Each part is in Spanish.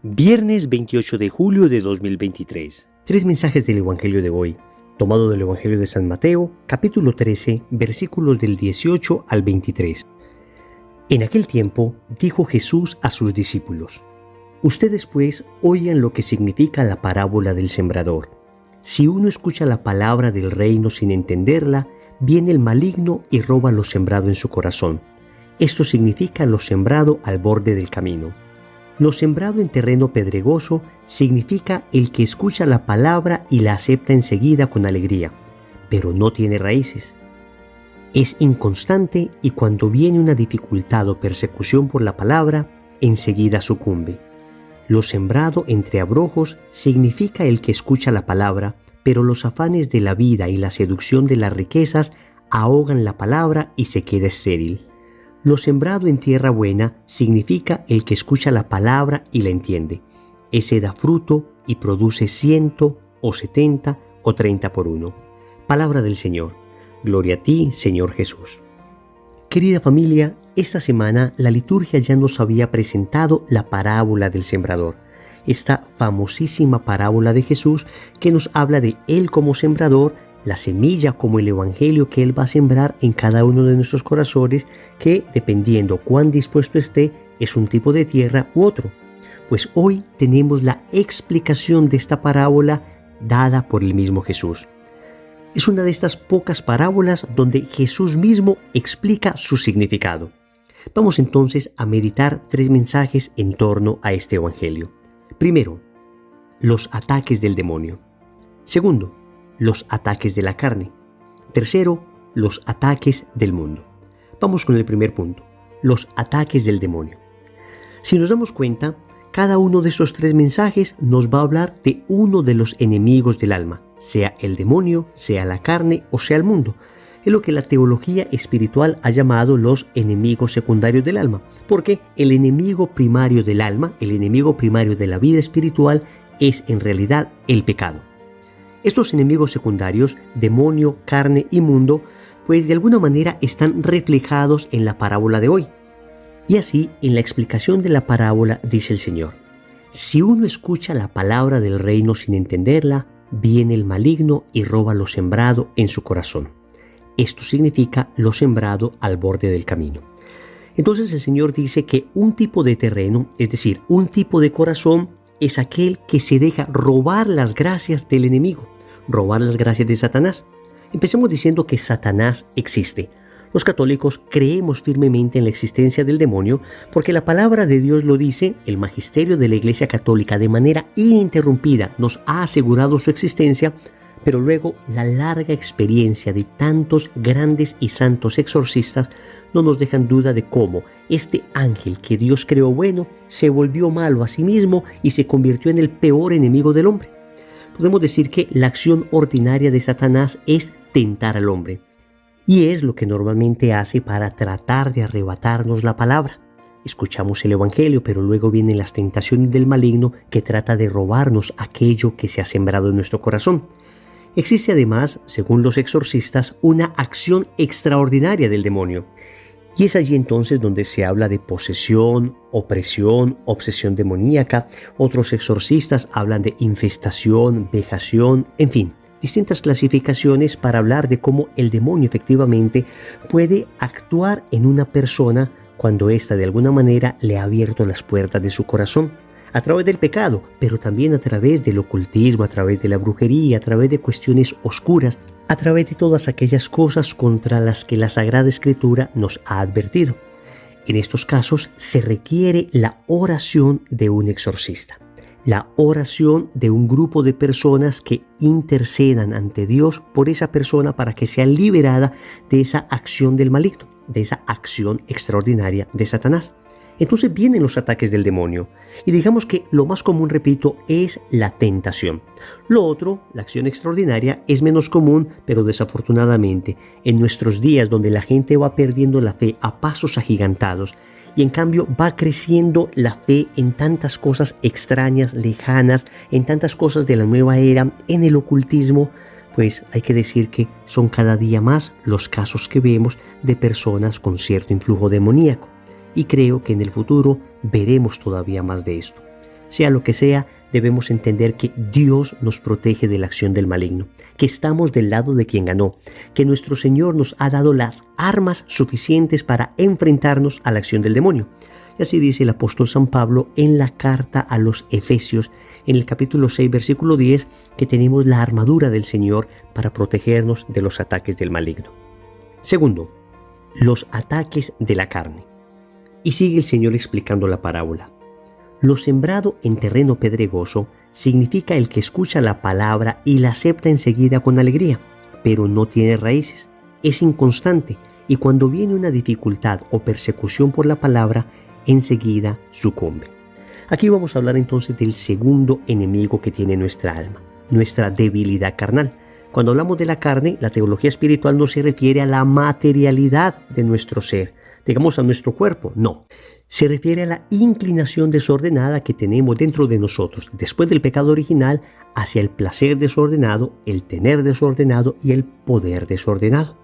Viernes 28 de julio de 2023. Tres mensajes del Evangelio de hoy, tomado del Evangelio de San Mateo, capítulo 13, versículos del 18 al 23. En aquel tiempo dijo Jesús a sus discípulos: Ustedes pues oigan lo que significa la parábola del sembrador. Si uno escucha la palabra del reino sin entenderla, viene el maligno y roba lo sembrado en su corazón. Esto significa lo sembrado al borde del camino. Lo sembrado en terreno pedregoso significa el que escucha la palabra y la acepta enseguida con alegría, pero no tiene raíces. Es inconstante y cuando viene una dificultad o persecución por la palabra, enseguida sucumbe. Lo sembrado entre abrojos significa el que escucha la palabra, pero los afanes de la vida y la seducción de las riquezas ahogan la palabra y se queda estéril. Lo sembrado en tierra buena significa el que escucha la palabra y la entiende. Ese da fruto y produce 100 o 70 o 30 por uno. Palabra del Señor. Gloria a ti, Señor Jesús. Querida familia, esta semana la liturgia ya nos había presentado la parábola del sembrador. Esta famosísima parábola de Jesús que nos habla de Él como sembrador, la semilla como el evangelio que Él va a sembrar en cada uno de nuestros corazones, que dependiendo cuán dispuesto esté, es un tipo de tierra u otro. Pues hoy tenemos la explicación de esta parábola dada por el mismo Jesús. Es una de estas pocas parábolas donde Jesús mismo explica su significado. Vamos entonces a meditar tres mensajes en torno a este evangelio. Primero, los ataques del demonio. Segundo, los ataques de la carne. Tercero, los ataques del mundo. Vamos con el primer punto, los ataques del demonio. Si nos damos cuenta, cada uno de esos tres mensajes nos va a hablar de uno de los enemigos del alma, sea el demonio, sea la carne o sea el mundo. Es lo que la teología espiritual ha llamado los enemigos secundarios del alma, porque el enemigo primario del alma, el enemigo primario de la vida espiritual, es en realidad el pecado. Estos enemigos secundarios, demonio, carne y mundo, pues de alguna manera están reflejados en la parábola de hoy. Y así, en la explicación de la parábola dice el Señor: si uno escucha la palabra del reino sin entenderla, viene el maligno y roba lo sembrado en su corazón. Esto significa lo sembrado al borde del camino. Entonces el Señor dice que un tipo de terreno, es decir, un tipo de corazón, es aquel que se deja robar las gracias del enemigo, robar las gracias de Satanás. Empecemos diciendo que Satanás existe. Los católicos creemos firmemente en la existencia del demonio porque la palabra de Dios lo dice, el magisterio de la Iglesia Católica de manera ininterrumpida nos ha asegurado su existencia, pero luego la larga experiencia de tantos grandes y santos exorcistas no nos dejan duda de cómo este ángel que Dios creó bueno se volvió malo a sí mismo y se convirtió en el peor enemigo del hombre. Podemos decir que la acción ordinaria de Satanás es tentar al hombre. Y es lo que normalmente hace para tratar de arrebatarnos la palabra. Escuchamos el evangelio, pero luego vienen las tentaciones del maligno que trata de robarnos aquello que se ha sembrado en nuestro corazón. Existe además, según los exorcistas, una acción extraordinaria del demonio. Y es allí entonces donde se habla de posesión, opresión, obsesión demoníaca. Otros exorcistas hablan de infestación, vejación, en fin, distintas clasificaciones para hablar de cómo el demonio efectivamente puede actuar en una persona cuando ésta de alguna manera le ha abierto las puertas de su corazón. A través del pecado, pero también a través del ocultismo, a través de la brujería, a través de cuestiones oscuras, a través de todas aquellas cosas contra las que la Sagrada Escritura nos ha advertido. En estos casos se requiere la oración de un exorcista, la oración de un grupo de personas que intercedan ante Dios por esa persona para que sea liberada de esa acción del maligno, de esa acción extraordinaria de Satanás. Entonces vienen los ataques del demonio. Y digamos que lo más común, repito, es la tentación. Lo otro, la acción extraordinaria, es menos común, pero desafortunadamente, en nuestros días donde la gente va perdiendo la fe a pasos agigantados, y en cambio va creciendo la fe en tantas cosas extrañas, lejanas, en tantas cosas de la nueva era, en el ocultismo, pues hay que decir que son cada día más los casos que vemos de personas con cierto influjo demoníaco. Y creo que en el futuro veremos todavía más de esto. Sea lo que sea, debemos entender que Dios nos protege de la acción del maligno, que estamos del lado de quien ganó, que nuestro Señor nos ha dado las armas suficientes para enfrentarnos a la acción del demonio. Y así dice el apóstol San Pablo en la carta a los Efesios, en el capítulo 6, versículo 10, que tenemos la armadura del Señor para protegernos de los ataques del maligno. Segundo, los ataques de la carne. Y sigue el Señor explicando la parábola. Lo sembrado en terreno pedregoso significa el que escucha la palabra y la acepta enseguida con alegría, pero no tiene raíces, es inconstante y cuando viene una dificultad o persecución por la palabra, enseguida sucumbe. Aquí vamos a hablar entonces del segundo enemigo que tiene nuestra alma, nuestra debilidad carnal. Cuando hablamos de la carne, la teología espiritual no se refiere a la materialidad de nuestro ser, digamos a nuestro cuerpo, no. Se refiere a la inclinación desordenada que tenemos dentro de nosotros después del pecado original hacia el placer desordenado, el tener desordenado y el poder desordenado.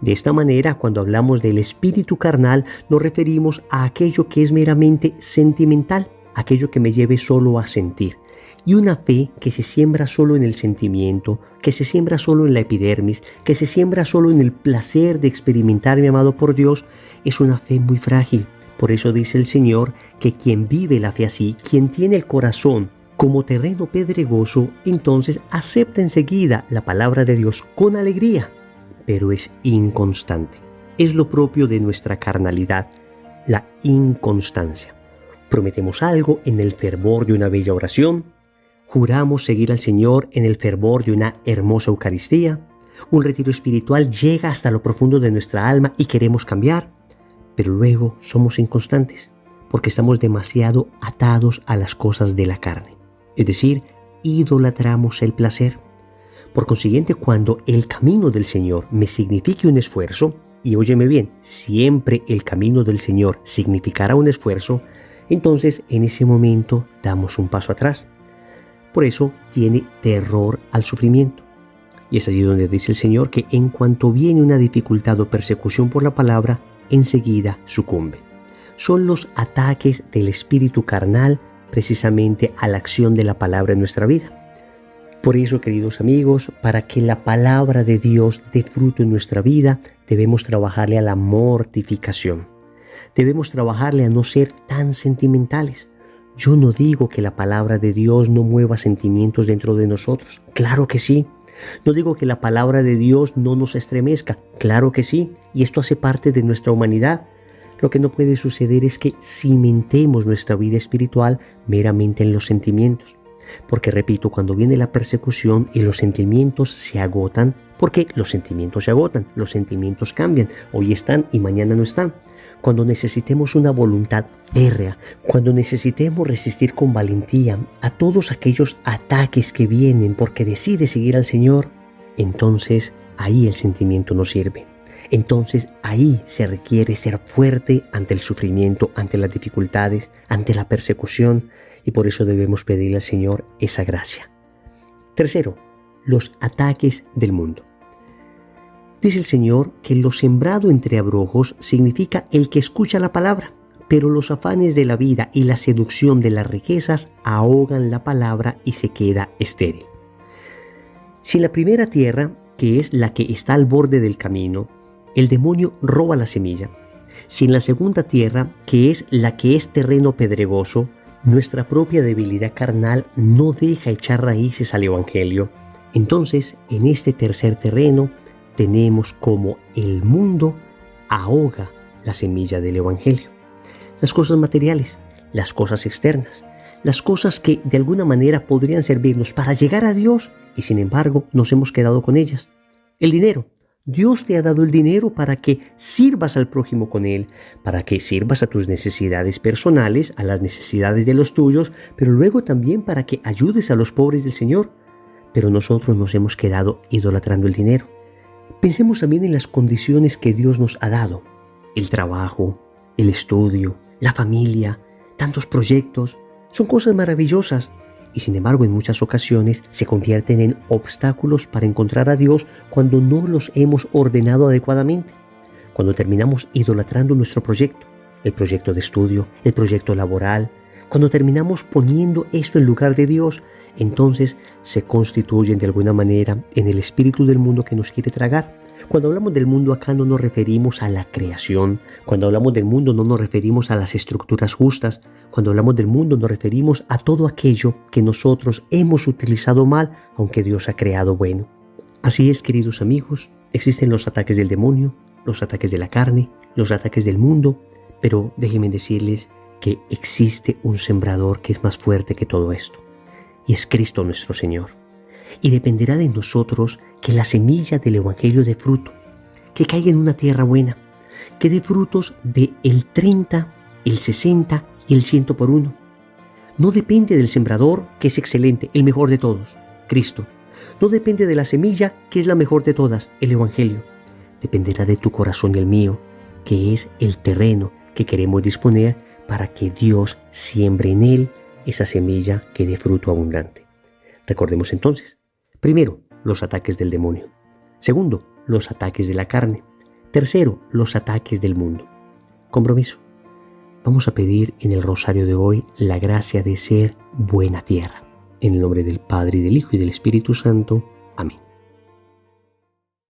De esta manera, cuando hablamos del espíritu carnal, nos referimos a aquello que es meramente sentimental, aquello que me lleve solo a sentir. Y una fe que se siembra solo en el sentimiento, que se siembra solo en la epidermis, que se siembra solo en el placer de experimentarme amado por Dios, es una fe muy frágil. Por eso dice el Señor que quien vive la fe así, quien tiene el corazón como terreno pedregoso, entonces acepta enseguida la palabra de Dios con alegría, pero es inconstante. Es lo propio de nuestra carnalidad, la inconstancia. Prometemos algo en el fervor de una bella oración, juramos seguir al Señor en el fervor de una hermosa Eucaristía, un retiro espiritual llega hasta lo profundo de nuestra alma y queremos cambiar, pero luego somos inconstantes porque estamos demasiado atados a las cosas de la carne. Es decir, idolatramos el placer. Por consiguiente, cuando el camino del Señor me signifique un esfuerzo, y óyeme bien, siempre el camino del Señor significará un esfuerzo, entonces en ese momento damos un paso atrás. Por eso tiene terror al sufrimiento. Y es allí donde dice el Señor que en cuanto viene una dificultad o persecución por la palabra, enseguida sucumbe. Son los ataques del espíritu carnal precisamente a la acción de la palabra en nuestra vida. Por eso, queridos amigos, para que la palabra de Dios dé fruto en nuestra vida, debemos trabajarle a la mortificación. Debemos trabajarle a no ser tan sentimentales. Yo no digo que la palabra de Dios no mueva sentimientos dentro de nosotros. Claro que sí. No digo que la palabra de Dios no nos estremezca. Claro que sí. Y esto hace parte de nuestra humanidad. Lo que no puede suceder es que cimentemos nuestra vida espiritual meramente en los sentimientos. Porque repito, cuando viene la persecución y los sentimientos se agotan, porque los sentimientos se agotan, los sentimientos cambian, hoy están y mañana no están. Cuando necesitemos una voluntad férrea, cuando necesitemos resistir con valentía a todos aquellos ataques que vienen porque decide seguir al Señor, entonces ahí el sentimiento no sirve. Entonces ahí se requiere ser fuerte ante el sufrimiento, ante las dificultades, ante la persecución, y por eso debemos pedirle al Señor esa gracia. Tercero, los ataques del mundo. Dice el Señor que lo sembrado entre abrojos significa el que escucha la palabra, pero los afanes de la vida y la seducción de las riquezas ahogan la palabra y se queda estéril. Si la primera tierra, que es la que está al borde del camino, el demonio roba la semilla. Si en la segunda tierra, que es la que es terreno pedregoso, nuestra propia debilidad carnal no deja echar raíces al Evangelio, entonces en este tercer terreno tenemos como el mundo ahoga la semilla del Evangelio. Las cosas materiales, las cosas externas, las cosas que de alguna manera podrían servirnos para llegar a Dios y sin embargo nos hemos quedado con ellas. El dinero. Dios te ha dado el dinero para que sirvas al prójimo con él, para que sirvas a tus necesidades personales, a las necesidades de los tuyos, pero luego también para que ayudes a los pobres del Señor. Pero nosotros nos hemos quedado idolatrando el dinero. Pensemos también en las condiciones que Dios nos ha dado. El trabajo, el estudio, la familia, tantos proyectos, son cosas maravillosas. Y sin embargo, en muchas ocasiones se convierten en obstáculos para encontrar a Dios cuando no los hemos ordenado adecuadamente. Cuando terminamos idolatrando nuestro proyecto, el proyecto de estudio, el proyecto laboral, Cuando terminamos poniendo esto en lugar de Dios, entonces se constituyen de alguna manera en el espíritu del mundo que nos quiere tragar. Cuando hablamos del mundo acá no nos referimos a la creación. Cuando hablamos del mundo no nos referimos a las estructuras justas. Cuando hablamos del mundo nos referimos a todo aquello que nosotros hemos utilizado mal, aunque Dios ha creado bueno. Así es, queridos amigos, existen los ataques del demonio, los ataques de la carne, los ataques del mundo, pero déjenme decirles que existe un sembrador que es más fuerte que todo esto, y es Cristo nuestro Señor. Y dependerá de nosotros que la semilla del Evangelio dé fruto, que caiga en una tierra buena, que dé frutos de el 30, el 60 y el 100 por uno. No depende del sembrador, que es excelente, el mejor de todos, Cristo. No depende de la semilla, que es la mejor de todas, el Evangelio. Dependerá de tu corazón y el mío, que es el terreno que queremos disponer para que Dios siembre en él esa semilla que dé fruto abundante. Recordemos entonces, primero, los ataques del demonio. Segundo, los ataques de la carne. Tercero, los ataques del mundo. Compromiso. Vamos a pedir en el rosario de hoy la gracia de ser buena tierra. En el nombre del Padre, y del Hijo, y del Espíritu Santo. Amén.